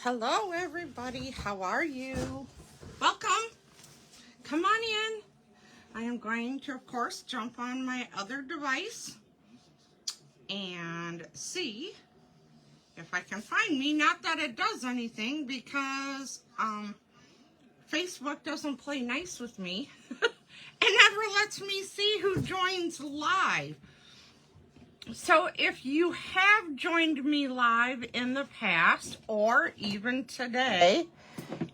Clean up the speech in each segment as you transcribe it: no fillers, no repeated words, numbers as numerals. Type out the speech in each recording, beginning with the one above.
Hello, everybody. How are you? Welcome. Come on in. I am going to, of course, jump on my other device and see if I can find me. Not that it does anything because Facebook doesn't play nice with me and never lets me see who joins live. So if you have joined me live in the past or even today,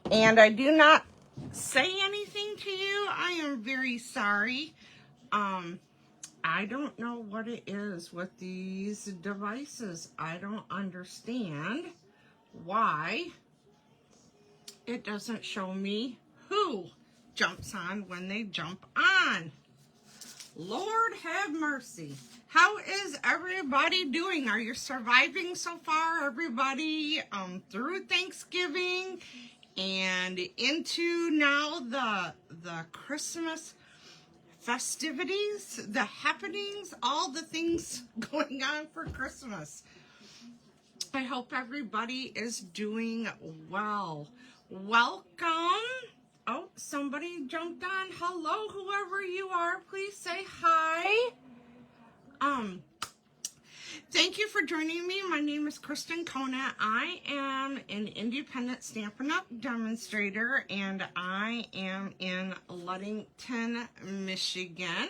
and I do not say anything to you, I am very sorry. I don't know what it is with these devices. I don't understand why it doesn't show me who jumps on when they jump on. Lord have mercy. How is everybody doing? Are you surviving so far, everybody, through Thanksgiving and into now the Christmas festivities, the happenings, all the things going on for Christmas? I hope everybody is doing well. Welcome. Oh, somebody jumped on. Hello, whoever you are, please say hi. Thank you for joining me. My name is Kristen Kona. I am an independent Stampin' Up! Demonstrator, and I am in Ludington, Michigan.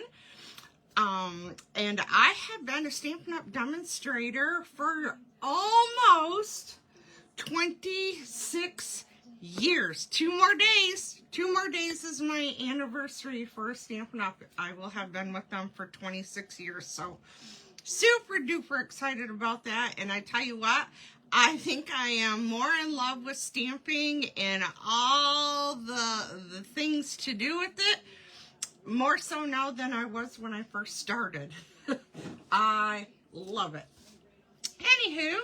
And I have been a Stampin' Up! Demonstrator for almost 26 years. 2 more days. 2 more days is my anniversary for Stampin' Up! I will have been with them for 26 years. So super duper excited about that. And I tell you what, I think I am more in love with stamping and all the things to do with it, more so now than I was when I first started. I love it. Anywho,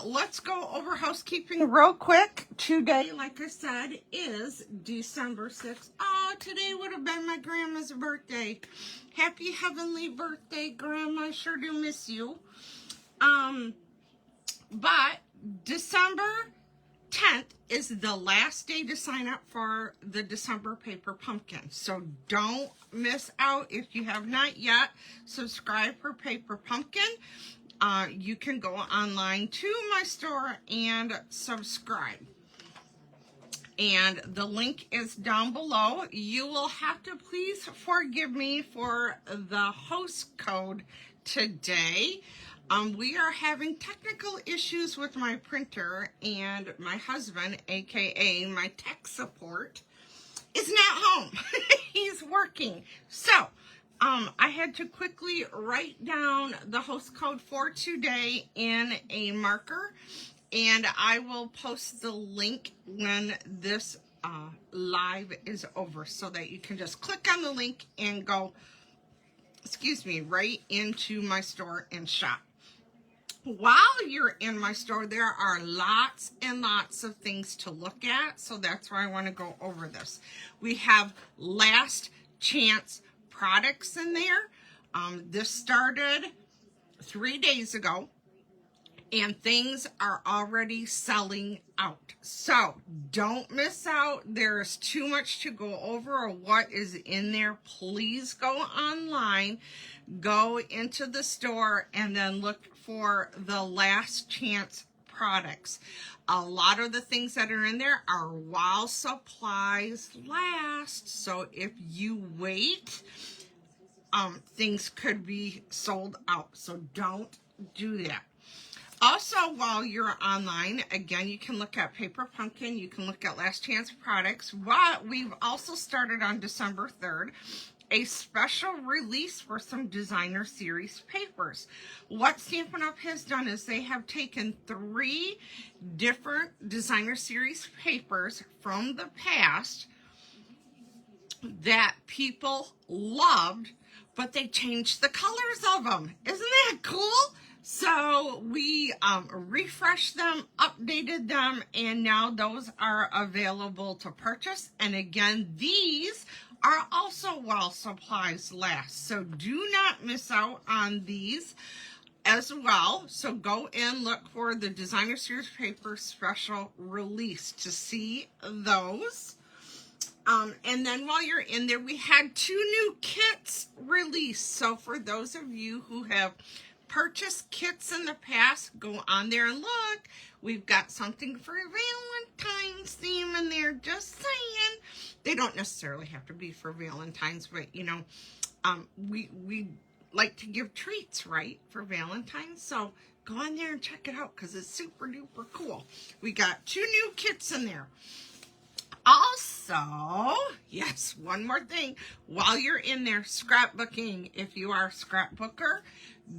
let's go over housekeeping real quick. Today, like I said, is December 6th. Oh, today would have been my grandma's birthday. Happy heavenly birthday, Grandma. I sure do miss you. But December 10th is the last day to sign up for the December paper pumpkin. So don't miss out if you have not yet subscribed for paper pumpkin. You can go online to my store and subscribe. And the link is down below. You will have to please forgive me for the host code today. We are having technical issues with my printer, and my husband, aka my tech support, is not home. He's working. So I had to quickly write down the host code for today in a marker, and I will post the link when this live is over so that you can just click on the link and go, right into my store and shop. While you're in my store, there are lots and lots of things to look at, so that's why I want to go over this. We have last chance products in there. This started 3 days ago, and things are already selling out. So don't miss out. There's too much to go over or what is in there. Please go online, go into the store, and then look for the last chance products. A lot of the things that are in there are while supplies last. So if you wait, things could be sold out. So don't do that. Also, while you're online, again, you can look at Paper Pumpkin, you can look at Last Chance Products. But we've also started on December 3rd a special release for some designer series papers. What Stampin' Up! Has done is they have taken 3 different designer series papers from the past that people loved, but they changed the colors of them. Isn't that cool? So we refreshed them, updated them, and now those are available to purchase. And again, these are also while supplies last. So do not miss out on these. as well. So go in, look for the Designer Series Paper Special Release to see those. And then while you're in there, we had 2 new kits released. So for those of you who have purchased kits in the past, go on there and look. We've got something for Valentine's theme in there, just saying. They don't necessarily have to be for Valentine's, but you know, we like to give treats, right, for Valentine's. So go on there and check it out because it's super duper cool. We got 2 new kits in there. Also, yes, one more thing. While you're in there scrapbooking, if you are a scrapbooker,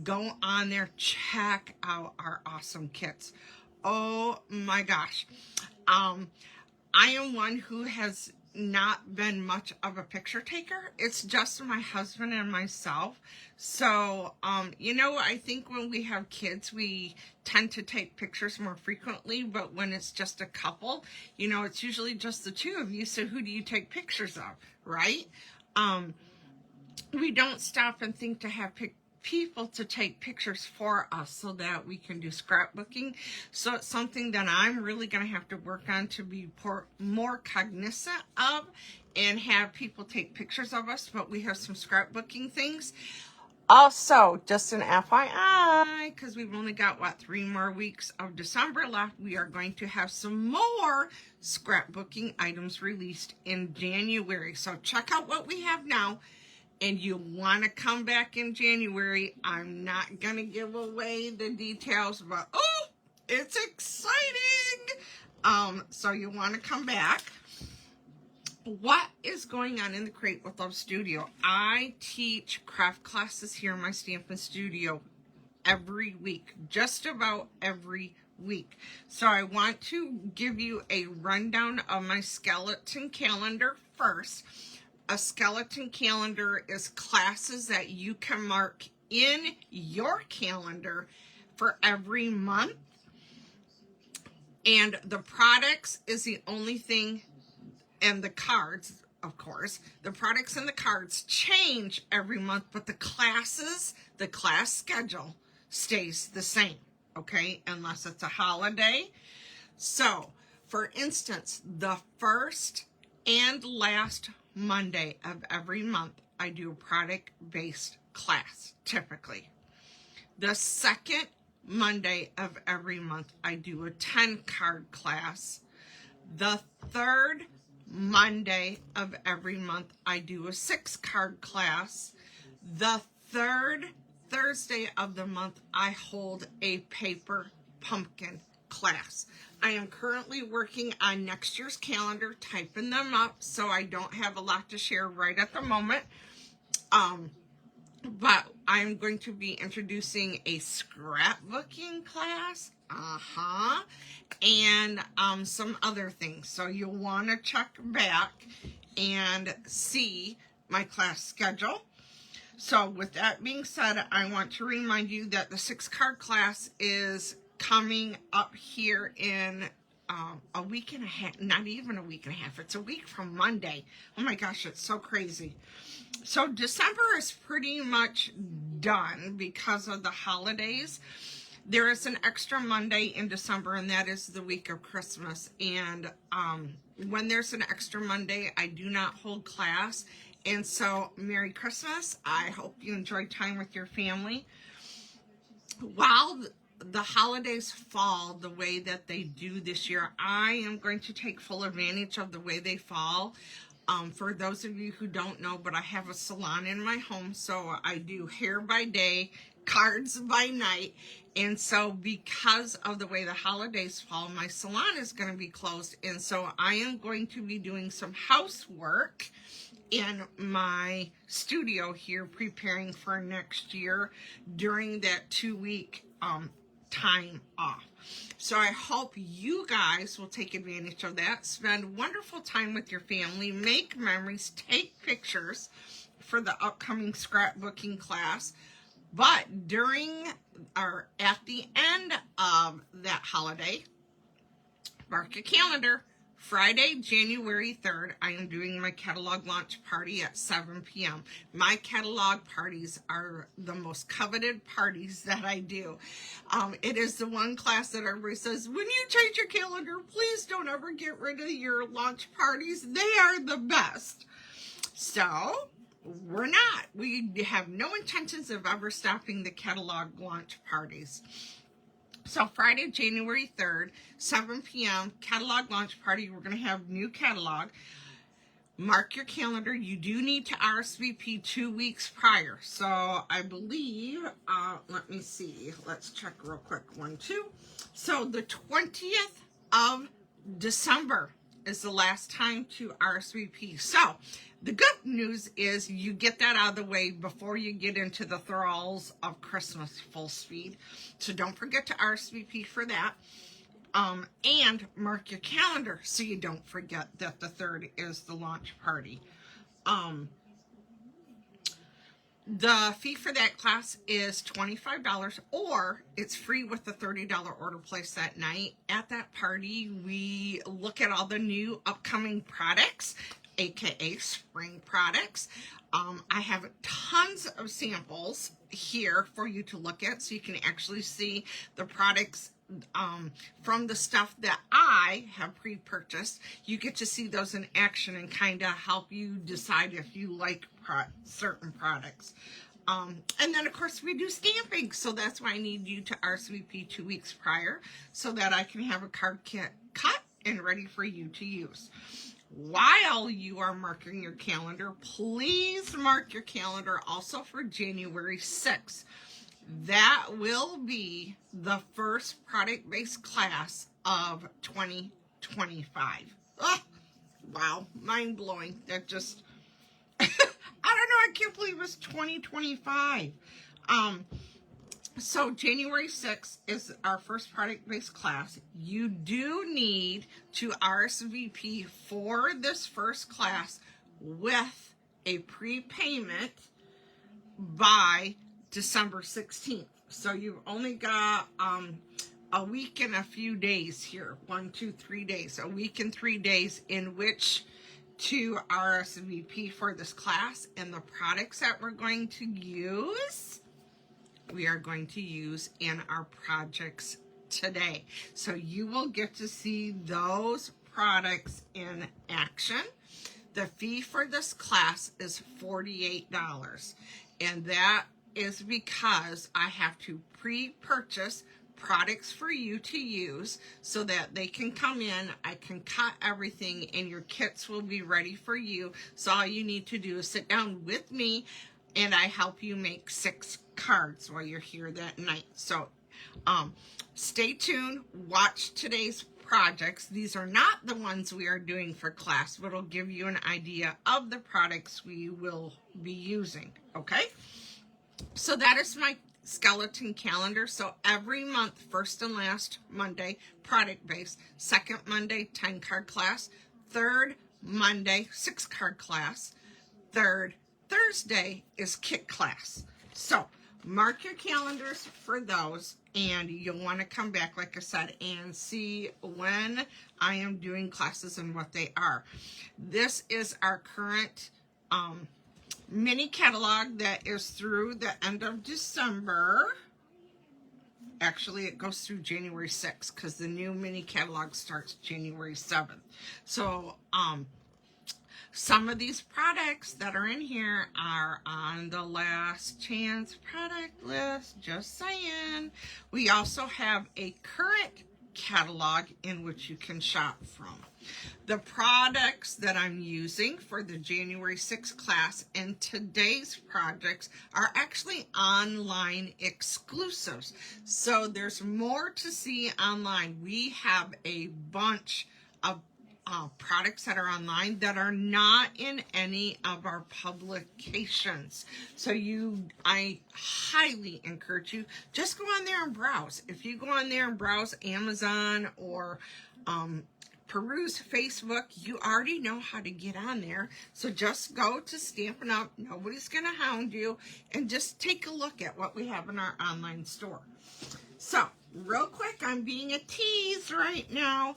go on there, check out our awesome kits. Oh my gosh. I am one who has not been much of a picture taker. It's just my husband and myself. So, you know, I think when we have kids, we tend to take pictures more frequently, but when it's just a couple, you know, it's usually just the 2 of you. So who do you take pictures of, right? We don't stop and think to have people to take pictures for us so that we can do scrapbooking. So it's something that I'm really going to have to work on to be more cognizant of and have people take pictures of us, but we have some scrapbooking things. Also, just an FYI, because we've only got, 3 more weeks of December left, we are going to have some more scrapbooking items released in January. So check out what we have now. And you want to come back in January. I'm not going to give away the details, but oh, it's exciting. So you want to come back. What is going on in the Create with Love studio? I teach craft classes here in my Stampin' Studio every week, just about every week. So I want to give you a rundown of my skeleton calendar first. A skeleton calendar is classes that you can mark in your calendar for every month. And the products is the only thing, and the cards, of course. The products and the cards change every month, but the classes, the class schedule stays the same, okay? Unless it's a holiday. So, for instance, the first and last Monday of every month, I do a product-based class, typically. The second Monday of every month, I do a 10-card class. The third Monday of every month, I do a 6-card class. The third Thursday of the month, I hold a paper pumpkin class. I am currently working on next year's calendar, typing them up, so I don't have a lot to share right at the moment. But I'm going to be introducing a scrapbooking class, and some other things. So you'll want to check back and see my class schedule. So with that being said, I want to remind you that the 6-card class is coming up here in a week and a half, not even a week and a half. It's a week from Monday. Oh my gosh, it's so crazy. So December is pretty much done because of the holidays. There is an extra Monday in December, and that is the week of Christmas. And when there's an extra Monday, I do not hold class. And so, Merry Christmas. I hope you enjoy time with your family. While the holidays fall the way that they do this year, I am going to take full advantage of the way they fall. For those of you who don't know, but I have a salon in my home, so I do hair by day, cards by night. And so because of the way the holidays fall, my salon is going to be closed. And so I am going to be doing some housework in my studio here, preparing for next year during that 2-week time off. So I hope you guys will take advantage of that. Spend wonderful time with your family, make memories, take pictures for the upcoming scrapbooking class. But during or at the end of that holiday, mark your calendar Friday, January 3rd, I am doing my catalog launch party at 7 p.m. My catalog parties are the most coveted parties that I do. It is the one class that everybody says, when you change your calendar, please don't ever get rid of your launch parties. They are the best. So, we're not. We have no intentions of ever stopping the catalog launch parties. So Friday, January 3rd, 7 p.m., catalog launch party. We're going to have new catalog. Mark your calendar. You do need to RSVP 2 weeks prior. So I believe, let me see. Let's check real quick. 1, 2. So the 20th of December is the last time to RSVP. So the good news is you get that out of the way before you get into the thralls of Christmas full speed. So don't forget to RSVP for that. And mark your calendar so you don't forget that the 3rd is the launch party. The fee for that class is $25, or it's free with the $30 order placed that night. At that party, we look at all the new upcoming products, aka spring products. I have tons of samples here for you to look at so you can actually see the products from the stuff that I have pre-purchased. You get to see those in action and kind of help you decide if you like certain products. And then, of course, we do stamping. So that's why I need you to RSVP 2 weeks prior so that I can have a card kit cut and ready for you to use. While you are marking your calendar, please mark your calendar also for January 6th. That will be the first product-based class of 2025. Oh, wow, mind-blowing. That just, I don't know, I can't believe it's 2025. So January 6th is our first product-based class. You do need to RSVP for this first class with a prepayment by December 16th. So you've only got a week and a few days here. 1, 2, 3 days. A week and 3 days in which to RSVP for this class. And the products that we're going to use, we are going to use in our projects today. So you will get to see those products in action. The fee for this class is $48. And that is because I have to pre-purchase products for you to use so that they can come in, I can cut everything, and your kits will be ready for you. So all you need to do is sit down with me and I help you make 6 cards while you're here that night. So stay tuned, watch today's projects. These are not the ones we are doing for class, but it'll give you an idea of the products we will be using, okay? So that is my skeleton calendar. So every month, first and last Monday, product based. Second Monday, 10 card class. Third Monday, 6 card class. Third Thursday is kit class. So mark your calendars for those, and you'll want to come back, like I said, and see when I am doing classes and what they are. This is our current mini catalog that is through the end of December. Actually, it goes through January 6th because the new mini catalog starts January 7th. So, some of these products that are in here are on the last chance product list, just saying. We also have a current catalog in which you can shop from. The products that I'm using for the January 6th class and today's projects are actually online exclusives. So there's more to see online. We have a bunch of products that are online that are not in any of our publications. So I highly encourage you, just go on there and browse. If you go on there and browse Amazon or peruse Facebook, you already know how to get on there. So just go to Stampin' Up. Nobody's going to hound you. And just take a look at what we have in our online store. So, real quick, I'm being a tease right now.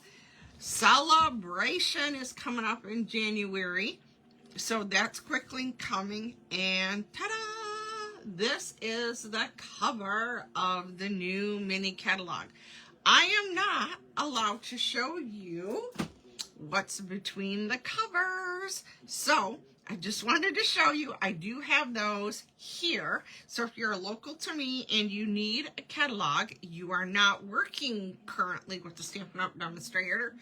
Celebration is coming up in January. So that's quickly coming, and ta-da! This is the cover of the new mini catalog. I am not allowed to show you what's between the covers, so I just wanted to show you. I do have those here. So if you're local to me and you need a catalog, you are not working currently with the Stampin' Up! Demonstrator,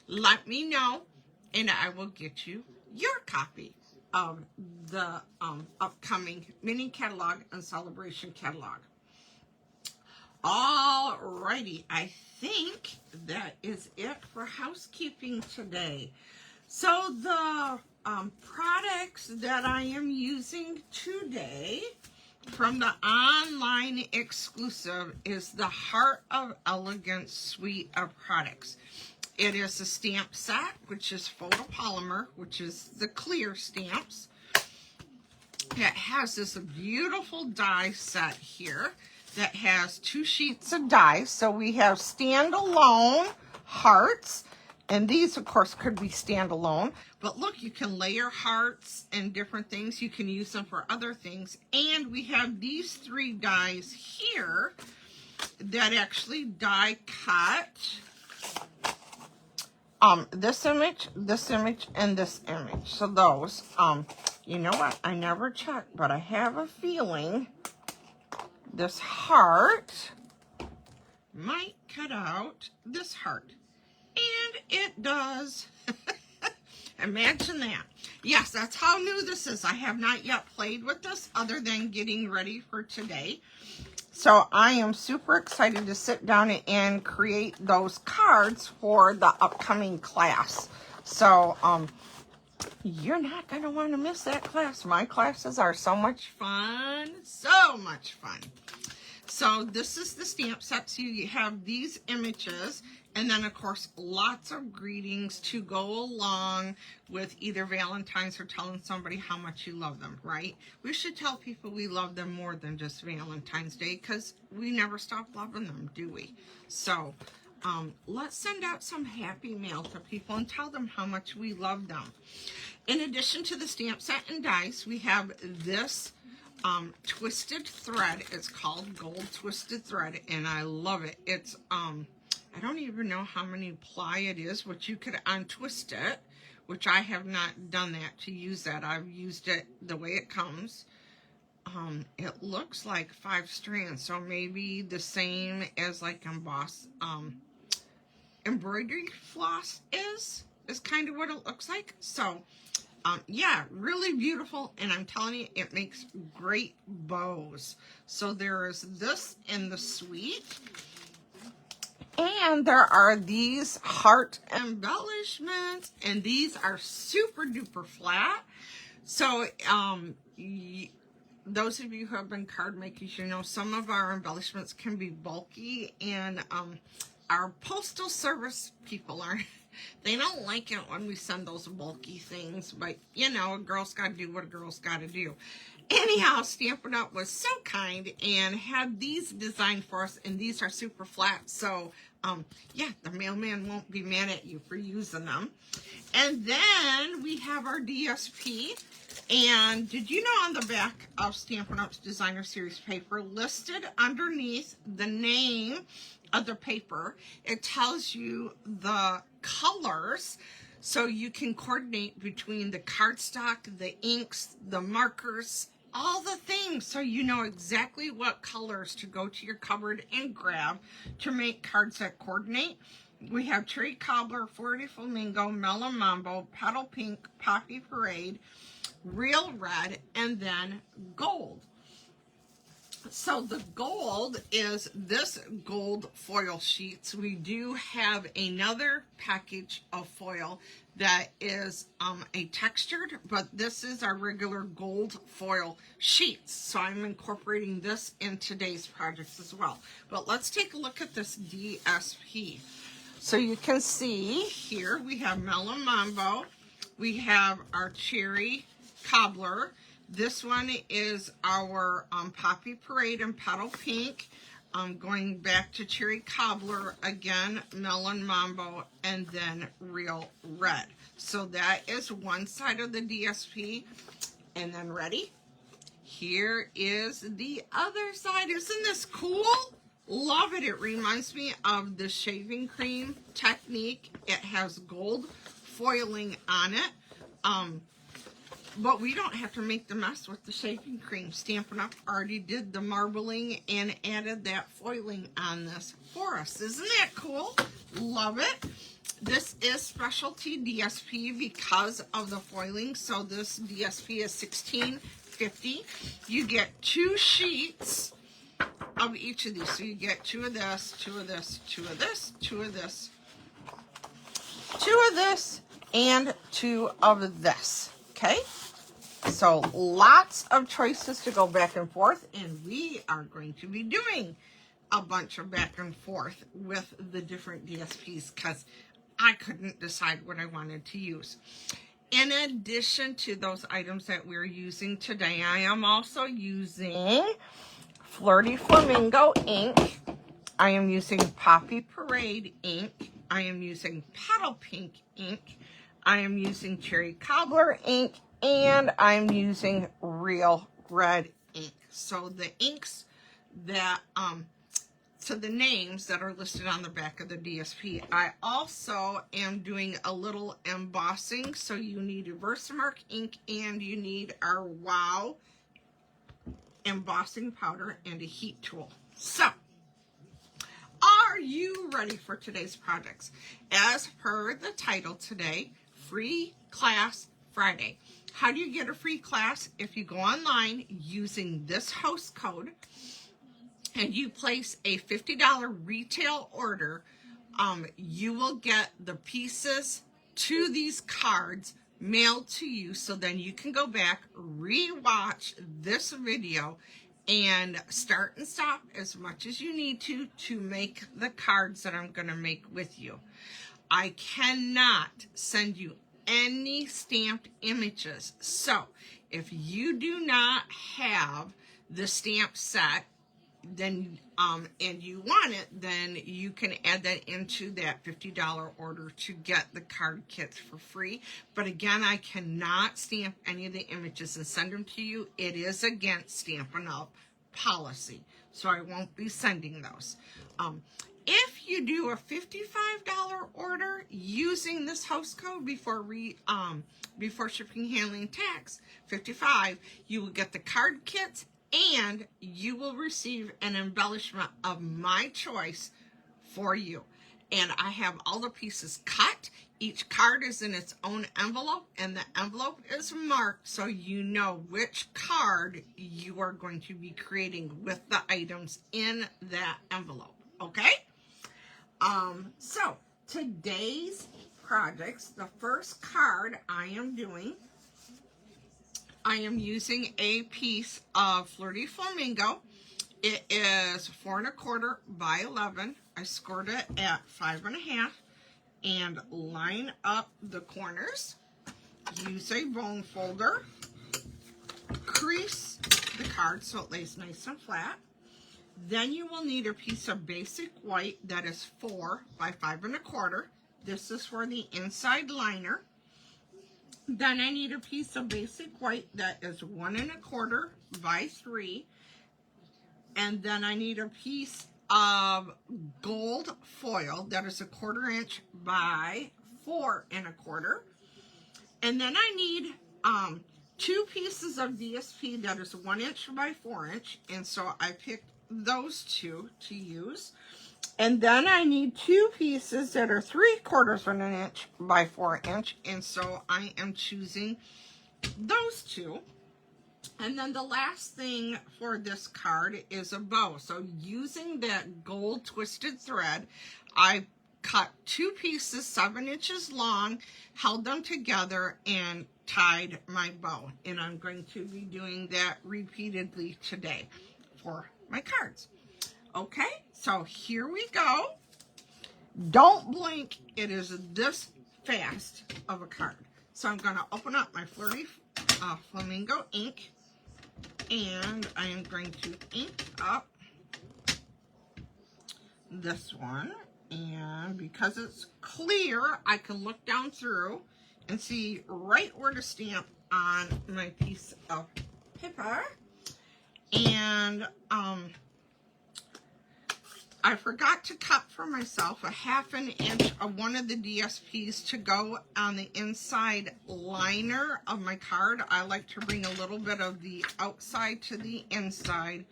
let me know and I will get you your copy of the upcoming mini catalog and celebration catalog. Alrighty, I think that is it for housekeeping today. So the products that I am using today from the online exclusive is the Heart of Elegance suite of products. It is a stamp set, which is photopolymer, which is the clear stamps. It has this beautiful die set here that has 2 sheets of die. So we have standalone hearts, and these, of course, could be standalone. But look, you can layer hearts and different things. You can use them for other things. And we have these 3 dies here that actually die cut. This image, and this image. So those, you know what? I never checked, but I have a feeling this heart might cut out this heart. And it does. Imagine that. Yes, that's how new this is. I have not yet played with this other than getting ready for today. So I am super excited to sit down and create those cards for the upcoming class. So you're not going to want to miss that class. My classes are so much fun. So much fun. So this is the stamp set. So you have these images. And then, of course, lots of greetings to go along with either Valentine's or telling somebody how much you love them, right? We should tell people we love them more than just Valentine's Day because we never stop loving them, do we? So let's send out some happy mail to people and tell them how much we love them. In addition to the stamp set and dice, we have this twisted thread. It's called Gold Twisted Thread, and I love it. It's I don't even know how many ply it is, but you could untwist it, which I have not done that to use that. I've used it the way it comes. It looks like 5 strands, so maybe the same as like embossed embroidery floss is kind of what it looks like. So yeah, really beautiful, and I'm telling you, it makes great bows. So there is this in the suite. And there are these heart embellishments, and these are super duper flat. So those of you who have been card makers, you know some of our embellishments can be bulky, and our postal service people they don't like it when we send those bulky things, but you know, a girl's got to do what a girl's got to do. Anyhow, Stampin' Up! Was so kind and had these designed for us, and these are super flat. So, yeah, the mailman won't be mad at you for using them. And then we have our DSP. And did you know on the back of Stampin' Up's Designer Series paper, listed underneath the name of the paper, it tells you the colors, so you can coordinate between the cardstock, the inks, the markers, all the things, so you know exactly what colors to go to your cupboard and grab to make cards that coordinate. We have Cherry Cobbler, Flirty Flamingo, Mellow Mambo, Petal Pink, Poppy Parade, Real Red, and then Gold. So the gold is this gold foil sheets. We do have another package of foil that is a textured, but this is our regular gold foil sheets. So I'm incorporating this in today's projects as well. But let's take a look at this DSP. So you can see here we have Mellow Mambo. We have our Cherry Cobbler. This one is our Poppy Parade and Petal Pink. I'm going back to Cherry Cobbler again, Melon Mambo, and then Real Red. So that is one side of the DSP. And then ready? Here is the other side. Isn't this cool? Love it. It reminds me of the shaving cream technique. It has gold foiling on it. But we don't have to make the mess with the shaving cream. Stampin' Up! Already did the marbling and added that foiling on this for us. Isn't that cool? Love it. This is specialty DSP because of the foiling. So this DSP is $16.50. You get 2 sheets of each of these. So you get 2 of this, 2 of this, 2 of this, 2 of this, 2 of this, and 2 of this. Okay? So lots of choices to go back and forth, and we are going to be doing a bunch of back and forth with the different DSPs because I couldn't decide what I wanted to use. In addition to those items that we're using today, I am also using Flirty Flamingo ink. I am using Poppy Parade ink. I am using Petal Pink ink. I am using Cherry Cobbler ink. And I'm using Real Red ink. So the inks that, so the names that are listed on the back of the DSP. I also am doing a little embossing. So you need a Versamark ink and you need our Wow embossing powder and a heat tool. So, are you ready for today's projects? As per the title today, Free Class Friday. How do you get a free class? If you go online using this host code and you place a $50 retail order, you will get the pieces to these cards mailed to you, so then you can go back, re-watch this video, and start and stop as much as you need to make the cards that I'm going to make with you. I cannot send you any stamped images. So if you do not have the stamp set, then and you want it, then you can add that into that $50 order to get the card kits for free. But again, I cannot stamp any of the images and send them to you. It is against Stampin' Up! Policy, so I won't be sending those. If you do a $55 order using this host code before shipping, handling, tax, 55, you will get the card kits and you will receive an embellishment of my choice for you. And I have all the pieces cut. Each card is in its own envelope, and the envelope is marked so you know which card you are going to be creating with the items in that envelope. Okay? So today's projects, the first card I am doing, I am using a piece of Flirty Flamingo. It is 4 1/4 by 11. I scored it at 5 1/2 and line up the corners. Use a bone folder. Crease the card so it lays nice and flat. Then you will need a piece of basic white that is 4 by 5 1/4. This is for the inside liner. Then I need a piece of basic white that is 1 1/4 by 3. And then I need a piece of gold foil that is 1/4 inch by 4 1/4. And then I need 2 pieces of DSP that is 1 inch by 4 inch. And so I picked those 2 to use. And then I need 2 pieces that are 3/4 inch by 4 inch. And so I am choosing those 2. And then the last thing for this card is a bow. So using that gold twisted thread, I cut 2 pieces 7 inches long, held them together, and tied my bow. And I'm going to be doing that repeatedly today for my cards. Okay, so here we go. Don't blink. It is this fast of a card. So I'm going to open up my Flirty Flamingo ink, and I am going to ink up this one, and because it's clear, I can look down through and see right where to stamp on my piece of paper. And I forgot to cut for myself a 1/2 inch of one of the DSPs to go on the inside liner of my card. I like to bring a little bit of the outside to the inside,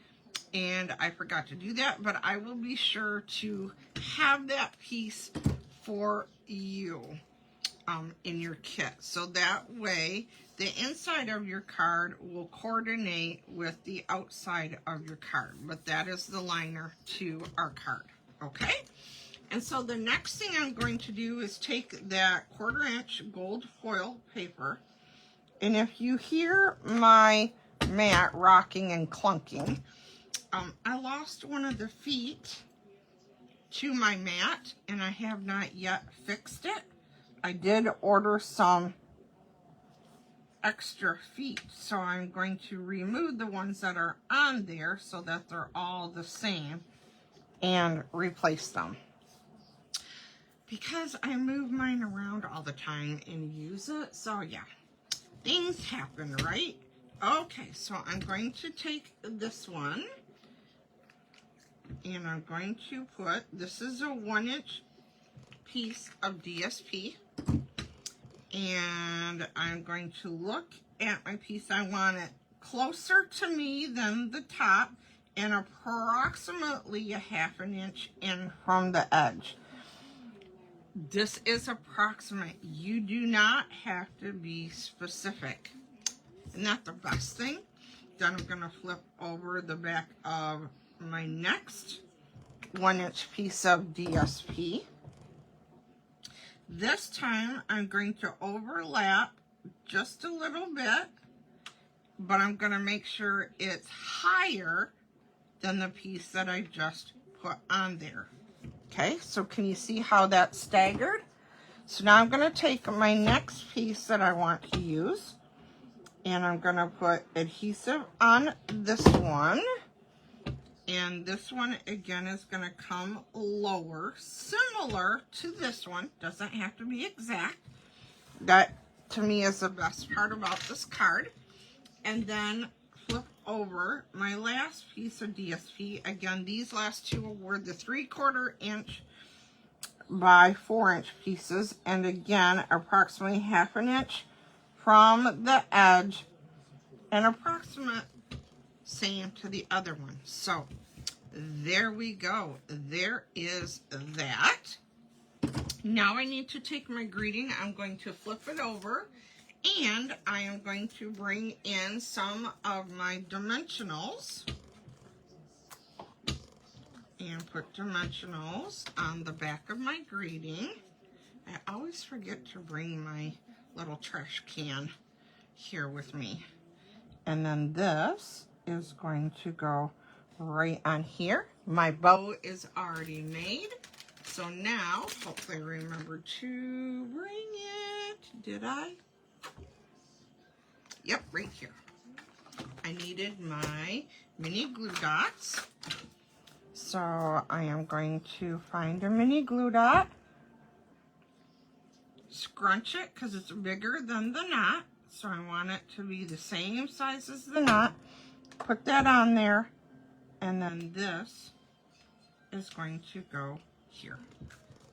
and I forgot to do that, but I will be sure to have that piece for you in your kit. So that way the inside of your card will coordinate with the outside of your card, but that is the liner to our card. Okay, and so the next thing I'm going to do is take that 1/4 inch gold foil paper, and if you hear my mat rocking and clunking, I lost one of the feet to my mat and I have not yet fixed it. I did order some extra feet, so I'm going to remove the ones that are on there so that they're all the same and replace them, because I move mine around all the time and use it. So yeah, things happen, right? Okay, so I'm going to take this one and I'm going to put, this is a 1-inch piece of DSP, and I'm going to look at my piece. I want it closer to me than the top and approximately a 1/2 inch in from the edge. This is approximate. You do not have to be specific. Isn't that the best thing? Then I'm going to flip over the back of my next 1-inch piece of DSP. This time I'm going to overlap just a little bit, but I'm going to make sure it's higher than the piece that I just put on there. Okay, so can you see how that's staggered? So now I'm going to take my next piece that I want to use, and I'm going to put adhesive on this one. And this one, again, is going to come lower, similar to this one. Doesn't have to be exact. That, to me, is the best part about this card. And then flip over my last piece of DSP. Again, these last two were the 3/4 inch by 4-inch pieces. And again, approximately 1/2 inch from the edge and approximate same to the other one. So there we go. There is that. Now I need to take my greeting. I'm going to flip it over, and I am going to bring in some of my dimensionals and put dimensionals on the back of my greeting. I always forget to bring my little trash can here with me. And then this is going to go right on here. My bow is already made, so now hopefully I remember to bring it. Did I? Yep, right here. I needed my mini glue dots, so I am going to find a mini glue dot, scrunch it because it's bigger than the knot, so I want it to be the same size as the knot. Put that on there, and then this is going to go here.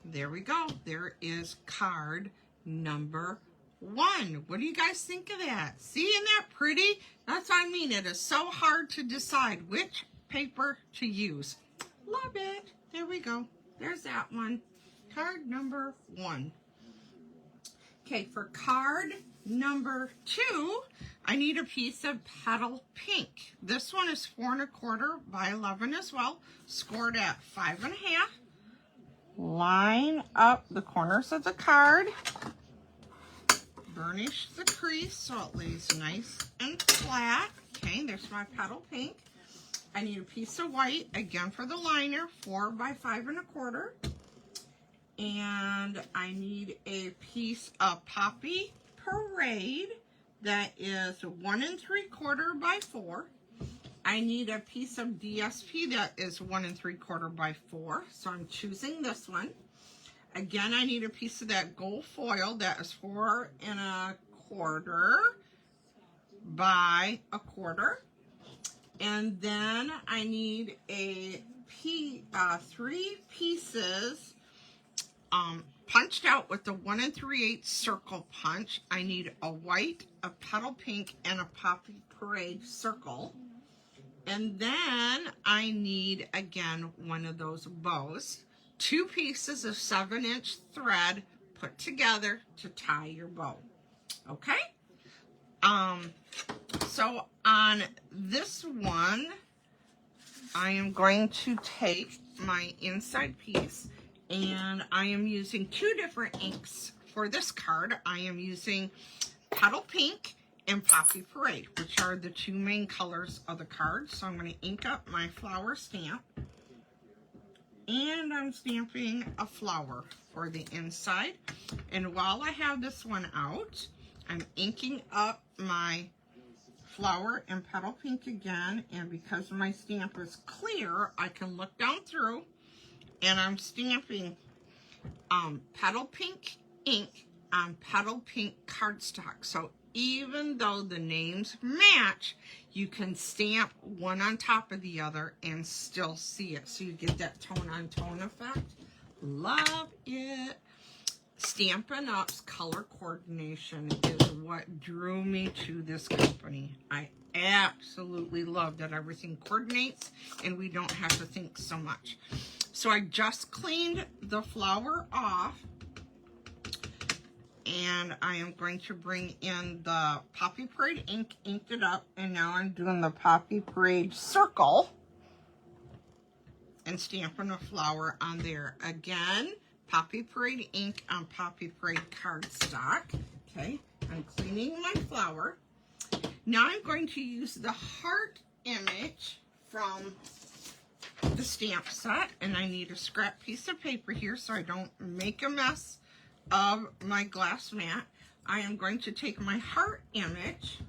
There we go. There is card number 1. What do you guys think of that? See, isn't that pretty? That's what I mean. It is so hard to decide which paper to use. Love it. There we go. There's that one. Card number 1. Okay, for card number 2, I need a piece of petal pink. This one is 4 1/4 by 11 as well, scored at 5 1/2. Line up the corners of the card, burnish the crease so it lays nice and flat. Okay, there's my petal pink. I need a piece of white, again for the liner, 4 by 5 1/4. And I need a piece of Poppy Parade that is 1 3/4 by 4. I need a piece of DSP that is 1 3/4 by 4. So I'm choosing this one. Again, I need a piece of that gold foil that is 4 1/4 by 1/4. And then I need a 3 pieces punched out with the 1 3/8 circle punch. I need a white, a petal pink, and a poppy parade circle. And then I need, again, one of those bows. 2 pieces of 7-inch thread put together to tie your bow. Okay? So on this one, I am going to take my inside piece, and I am using 2 different inks for this card. I am using Petal Pink and Poppy Parade, which are the 2 main colors of the card. So I'm going to ink up my flower stamp, and I'm stamping a flower for the inside. And while I have this one out, I'm inking up my flower and Petal Pink again, and because my stamp is clear, I can look down through, and I'm stamping Petal Pink ink on Petal Pink cardstock. So even though the names match, you can stamp one on top of the other and still see it. So you get that tone on tone effect. Love it. Stampin' Up's color coordination is what drew me to this company. I absolutely love that everything coordinates and we don't have to think so much. So I just cleaned the flower off, and I am going to bring in the Poppy Parade ink, inked it up, and now I'm doing the Poppy Parade circle and stamping a flower on there. Again, Poppy Parade ink on Poppy Parade cardstock. Okay, I'm cleaning my flower. Now I'm going to use the heart image from the stamp set, and I need a scrap piece of paper here so I don't make a mess of my glass mat. I am going to take my heart image,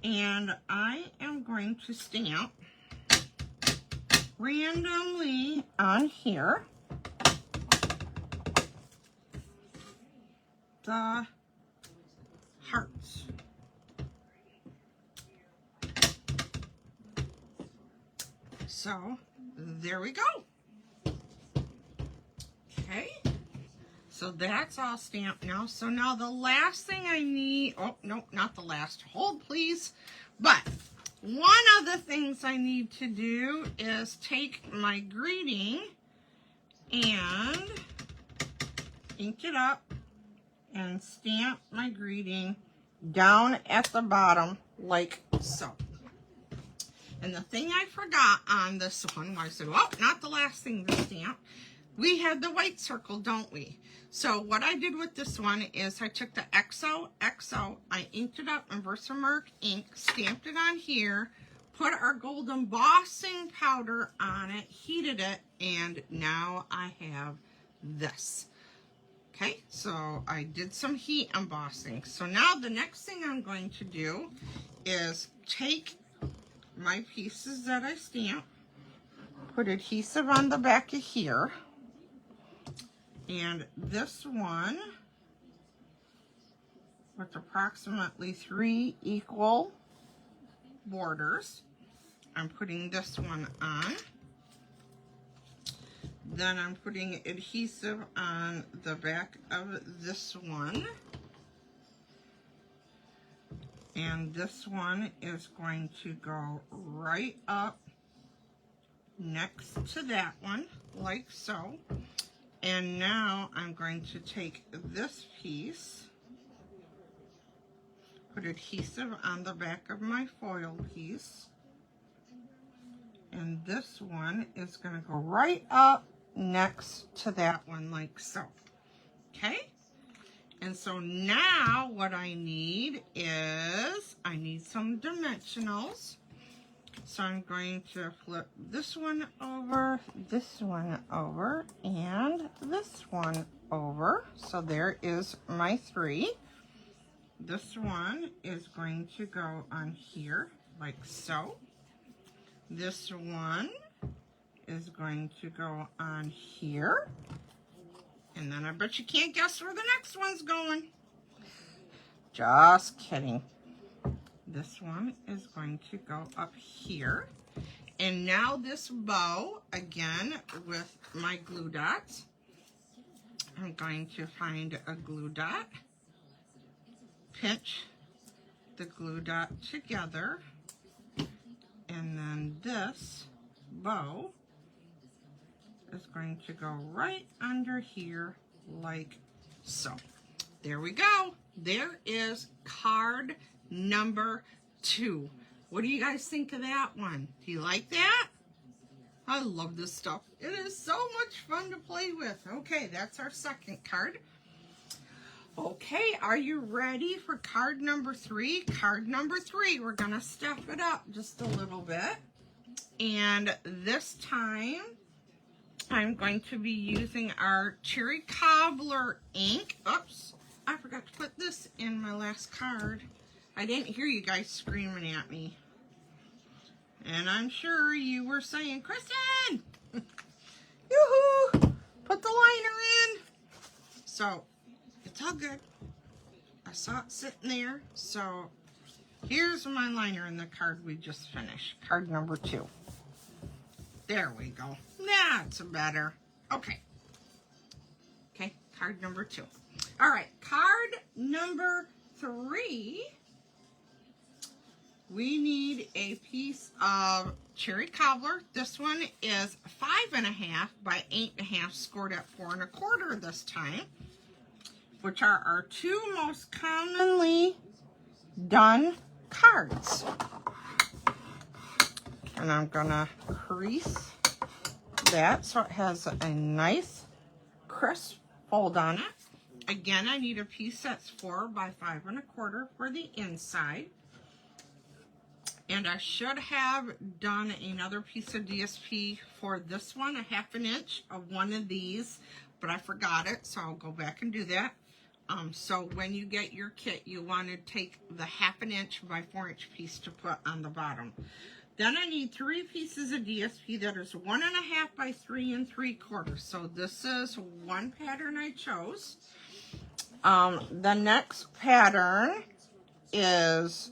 and I am going to stamp randomly on here the hearts. So there we go. Okay, so that's all stamped now. So now the last thing I need, oh no, not the last, hold please. But one of the things I need to do is take my greeting and ink it up and stamp my greeting down at the bottom like so. And the thing I forgot on this one, I said, well, not the last thing to stamp, we had the white circle, don't we? So what I did with this one is I took the XO, I inked it up in Versamark ink, stamped it on here, put our gold embossing powder on it, heated it, and now I have this. Okay, so I did some heat embossing. So now the next thing I'm going to do is take my pieces that I stamped, put adhesive on the back of here, and this one with approximately 3 equal borders, I'm putting this one on. Then I'm putting adhesive on the back of this one. And this one is going to go right up next to that one, like so. And now I'm going to take this piece, put adhesive on the back of my foil piece, and this one is going to go right up next to that one, like so. Okay? And so now what I need is, I need some dimensionals. So I'm going to flip this one over, and this one over. So there is my 3. This one is going to go on here like so. This one is going to go on here. And then I bet you can't guess where the next one's going. Just kidding. This one is going to go up here. And now this bow, again, with my glue dots. I'm going to find a glue dot, pinch the glue dot together, and then this bow is going to go right under here like so. There we go. There is card number 2. What do you guys think of that one? Do you like that? I love this stuff. It is so much fun to play with. Okay, that's our second card. Okay, are you ready for card number 3? Card number 3, we're gonna step it up just a little bit. And this time, I'm going to be using our Cherry Cobbler ink. Oops, I forgot to put this in my last card. I didn't hear you guys screaming at me. And I'm sure you were saying, Kristen! Yoo-hoo! Put the liner in! So, it's all good. I saw it sitting there. So, here's my liner in the card we just finished. Card number 2. There we go. That's better. Okay. Okay, card number 2. All right, card number 3. We need a piece of Cherry Cobbler. This one is 5.5 by 8.5, scored at 4 1/4 this time, which are our 2 most commonly done cards. And I'm gonna crease that so it has a nice crisp fold on it. Again, I need a piece that's 4 by 5 1/4 for the inside. And I should have done another piece of DSP for this one, a 1/2 inch of one of these, but I forgot it, so I'll go back and do that. So when you get your kit, you want to take the 1/2 inch by 4 inch piece to put on the bottom. Then I need 3 pieces of DSP that is 1.5 by 3 3/4. So this is one pattern I chose. The next pattern is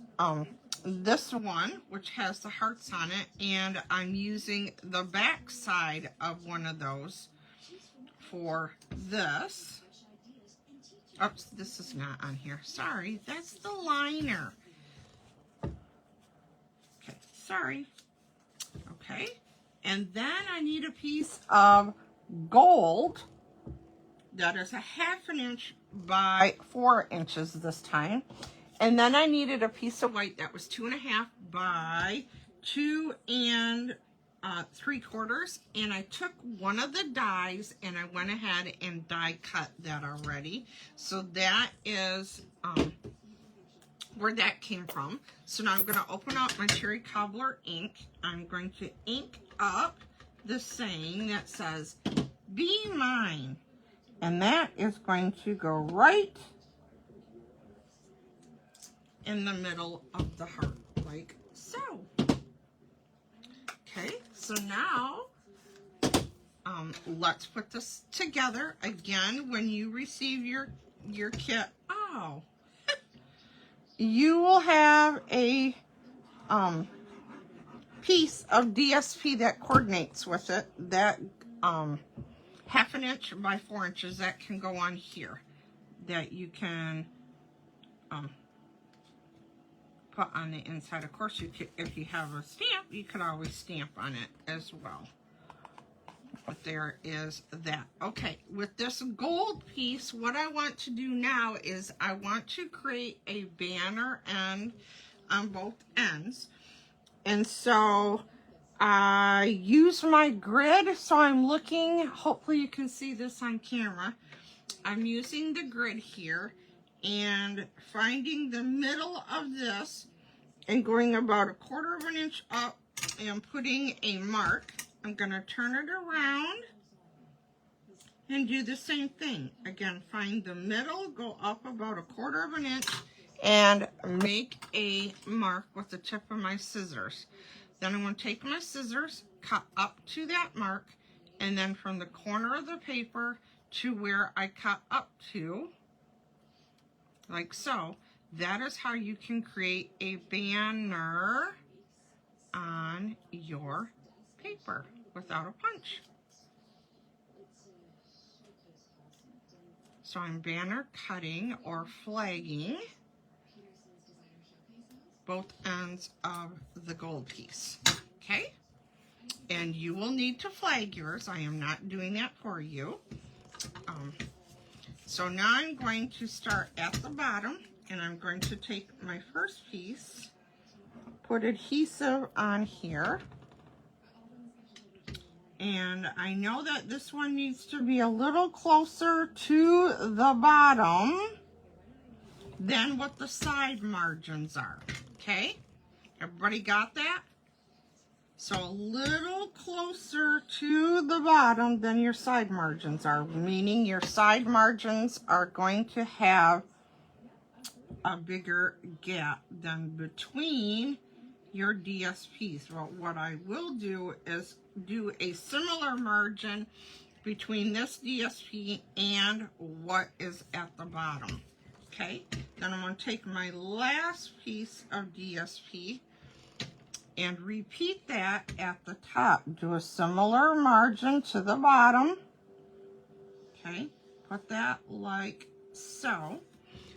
this one, which has the hearts on it, and I'm using the back side of one of those for this. Oops, this is not on here. Sorry, that's the liner. Okay, sorry. Okay, and then I need a piece of gold that is a 1/2 inch by 4 inches this time. And then I needed a piece of white that was 2.5 by 2 3/4. And I took one of the dies and I went ahead and die cut that already. So that is where that came from. So now I'm going to open up my Cherry Cobbler ink. I'm going to ink up the saying that says, "Be mine." And that is going to go right in the middle of the heart, like so. Okay, so now let's put this together. Again, when you receive your kit, you will have a piece of DSP that coordinates with it, that 1/2 inch by 4 inches that can go on here, that you can put on the inside. Of course, you could, if you have a stamp, you could always stamp on it as well. But there is that. Okay, with this gold piece, what I want to do now is I want to create a banner end on both ends. And so I use my grid, so I'm looking, hopefully you can see this on camera. I'm using the grid here and finding the middle of this and going about 1/4 inch up and putting a mark. I'm going to turn it around and do the same thing. Again, find the middle, go up about 1/4 inch and make a mark with the tip of my scissors. Then I'm going to take my scissors, cut up to that mark, and then from the corner of the paper to where I cut up to, like so. That is how you can create a banner on your paper without a punch. So I'm banner cutting or flagging both ends of the gold piece, okay? And you will need to flag yours. I am not doing that for you. So now I'm going to start at the bottom, and I'm going to take my first piece, put adhesive on here, and I know that this one needs to be a little closer to the bottom than what the side margins are, okay? Everybody got that? So a little closer to the bottom than your side margins are, meaning your side margins are going to have a bigger gap than between your DSPs. Well, what I will do is do a similar margin between this DSP and what is at the bottom. Okay, then I'm going to take my last piece of DSP and repeat that at the top. Do a similar margin to the bottom. Okay, put that like so,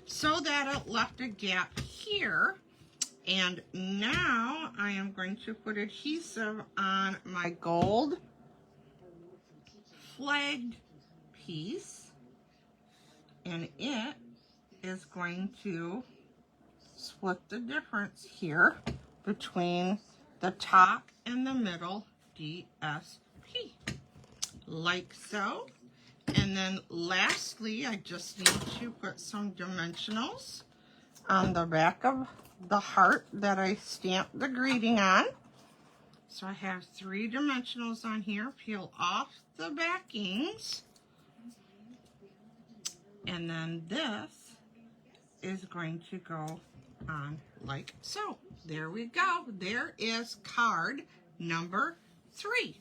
so that it left a gap here. And now I am going to put adhesive on my gold flagged piece, and it is going to split the difference here between the top and the middle DSP, like so. And then lastly, I just need to put some dimensionals on the back of the heart that I stamped the greeting on. So I have 3 dimensionals on here. Peel off the backings, and then this is going to go on like so. There we go. There is card number 3.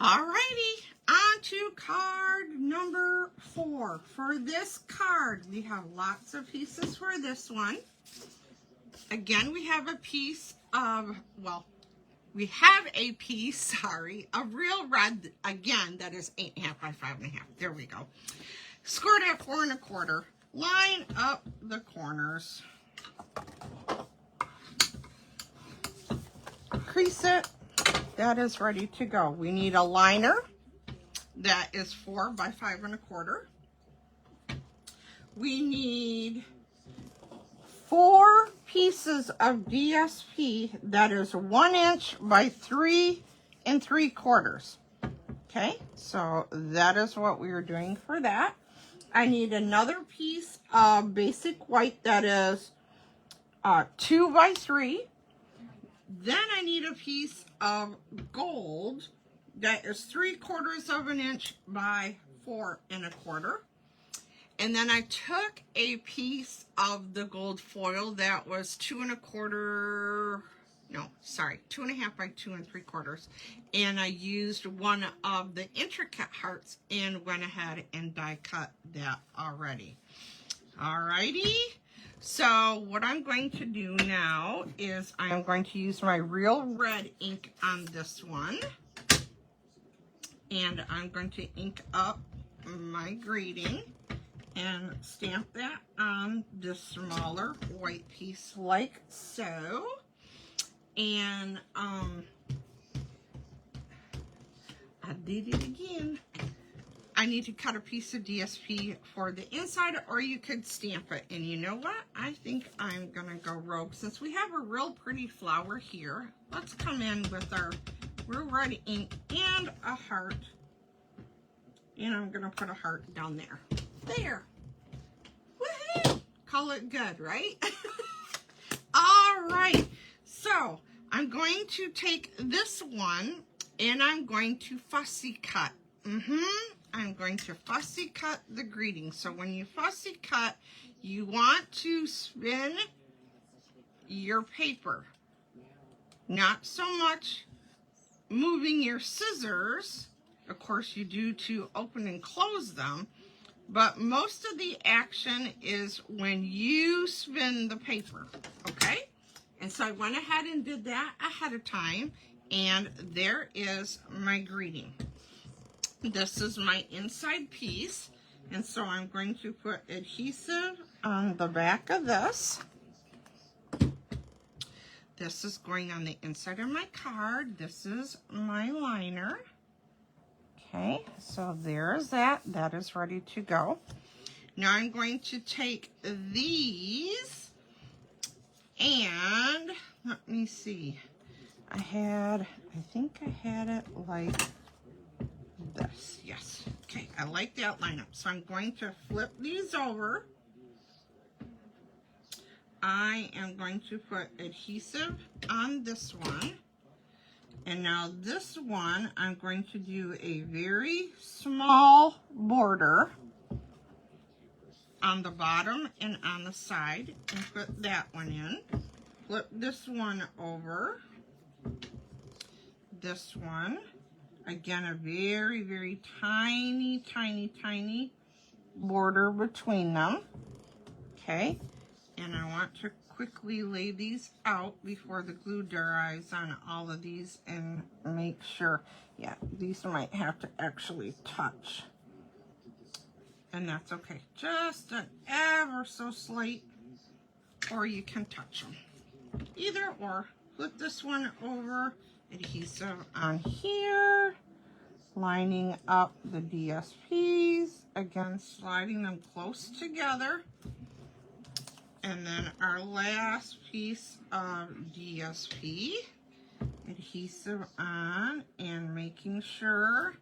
Alrighty, on to card number 4. For this card, we have lots of pieces for this one. Again, we have a piece of, well, we have a piece, sorry, of real red, again, that is 8.5 by 5.5. There we go. Scored at 4 1/4. Line up the corners. Crease it. That is ready to go. We need a liner that is 4 by 5 1/4. We need 4 pieces of DSP that is 1 inch by 3 3/4. Okay, so that is what we are doing for that. I need another piece of basic white that is 2 by 3. Then I need a piece of gold that is 3/4 of an inch by 4 1/4. And then I took a piece of the gold foil that was 2 1/4, no, sorry, 2.5 by 2 3/4. And I used one of the intricate hearts and went ahead and die cut that already. Alrighty. So what I'm going to do now is I'm going to use my real red ink on this one. And I'm going to ink up my greeting and stamp that on this smaller white piece like so. And I did it again. I need to cut a piece of DSP for the inside, or you could stamp it. And you know what? I think I'm gonna go rogue. Since we have a real pretty flower here, let's come in with our real red ink and a heart. And I'm gonna put a heart down there. There. Woohoo! Call it good, right? All right. So I'm going to take this one and I'm going to fussy cut. I'm going to fussy cut the greeting. So when you fussy cut, you want to spin your paper. Not so much moving your scissors. Of course you do to open and close them, but most of the action is when you spin the paper, okay? And so I went ahead and did that ahead of time, and there is my greeting. This is my inside piece, and so I'm going to put adhesive on the back of this. This is going on the inside of my card. This is my liner. Okay, so there's that. That is ready to go. Now I'm going to take these and let me see. I think I had it like this. Yes. Okay, I like that lineup. So I'm going to flip these over. I am going to put adhesive on this one. And now this one, I'm going to do a very small border on the bottom and on the side and put that one in. Flip this one over. This one, again, a very, very tiny, tiny, tiny border between them. Okay. And I want to quickly lay these out before the glue dries on all of these and make sure, yeah, these might have to actually touch. And that's okay. Just an ever so slight, or you can touch them. Either or. Flip this one over, adhesive on here, lining up the DSPs, again sliding them close together. And then our last piece of DSP, adhesive on, and making sure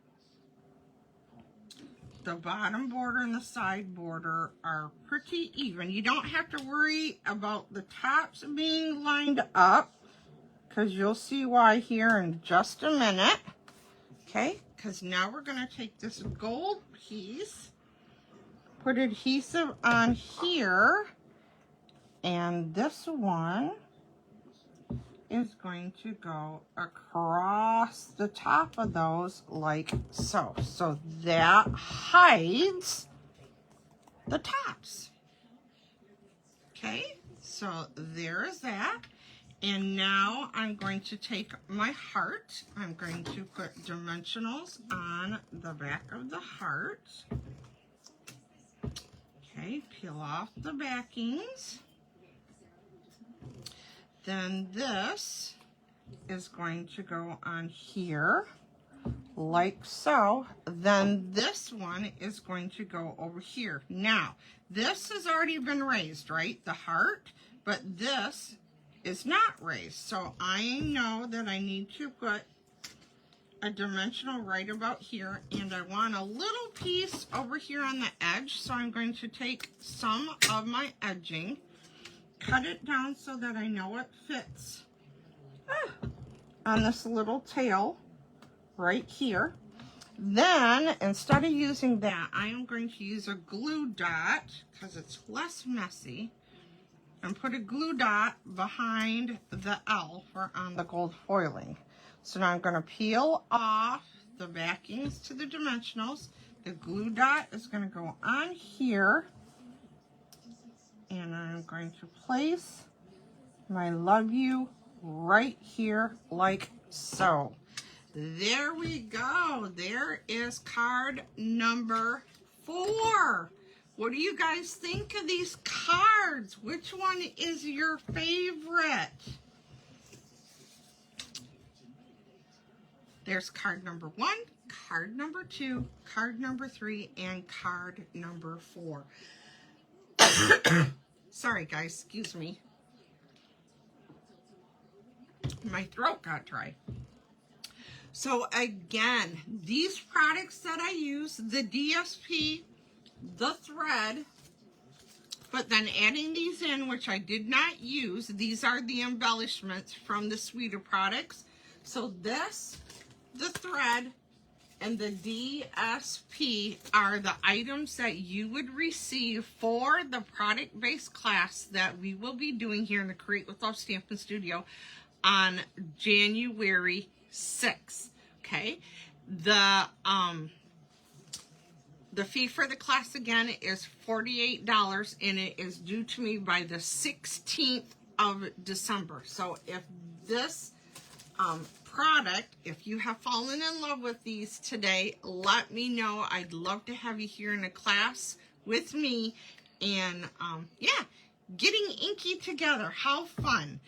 the bottom border and the side border are pretty even. You don't have to worry about the tops being lined up, because you'll see why here in just a minute. Okay, because now we're going to take this gold piece, put adhesive on here, and this one is going to go across the top of those like so. So that hides the tops. Okay, so there is that. And now I'm going to take my heart. I'm going to put dimensionals on the back of the heart. Okay, peel off the backings. Then this is going to go on here, like so. Then this one is going to go over here. Now, this has already been raised, right? The heart, but this is not raised. So I know that I need to put a dimensional right about here, and I want a little piece over here on the edge. So I'm going to take some of my edging, cut it down so that I know it fits on this little tail right here. Then, instead of using that, I am going to use a glue dot because it's less messy, and put a glue dot behind the L for on the gold foiling. So now I'm going to peel off the backings to the dimensionals. The glue dot is going to go on here. And I'm going to place my love you right here like so. There we go. There is card number 4. What do you guys think of these cards? Which one is your favorite? There's card number 1, card number 2, card number 3, and card number 4. Sorry guys, excuse me. My throat got dry. So again, these products that I use, the DSP, the thread, but then adding these in, which I did not use, these are the embellishments from the Sweeter products. So this, the thread, and the DSP are the items that you would receive for the product-based class that we will be doing here in the Create with Love Stampin' Studio on January 6th. Okay, the fee for the class again is $48, and it is due to me by the 16th of December. So if this product, if you have fallen in love with these today, let me know. I'd love to have you here in a class with me, and yeah, getting inky together. How fun.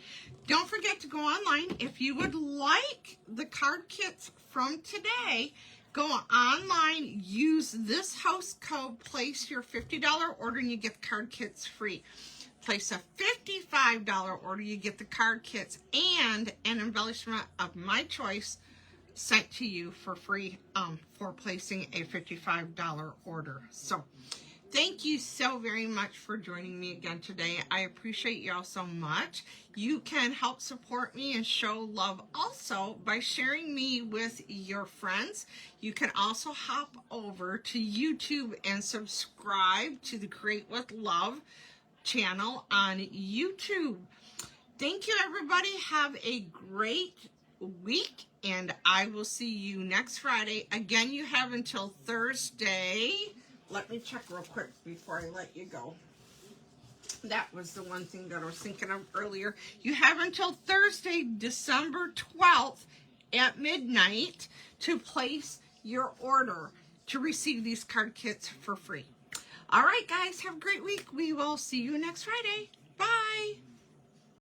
Don't forget to go online. If you would like the card kits from today, go online, use this host code, place your $50 order, and you get the card kits free. Place a $55 order, you get the card kits and an embellishment of my choice sent to you for free for placing a $55 order. So thank you so very much for joining me again today. I appreciate y'all so much. You can help support me and show love also by sharing me with your friends. You can also hop over to YouTube and subscribe to the Create with Love channel on YouTube. Thank you, everybody. Have a great week, and I will see you next Friday. Again, you have until Thursday. Let me check real quick before I let you go. That was the one thing that I was thinking of earlier. You have until Thursday, December 12th at midnight to place your order to receive these card kits for free. All right, guys, have a great week. We will see you next Friday. Bye.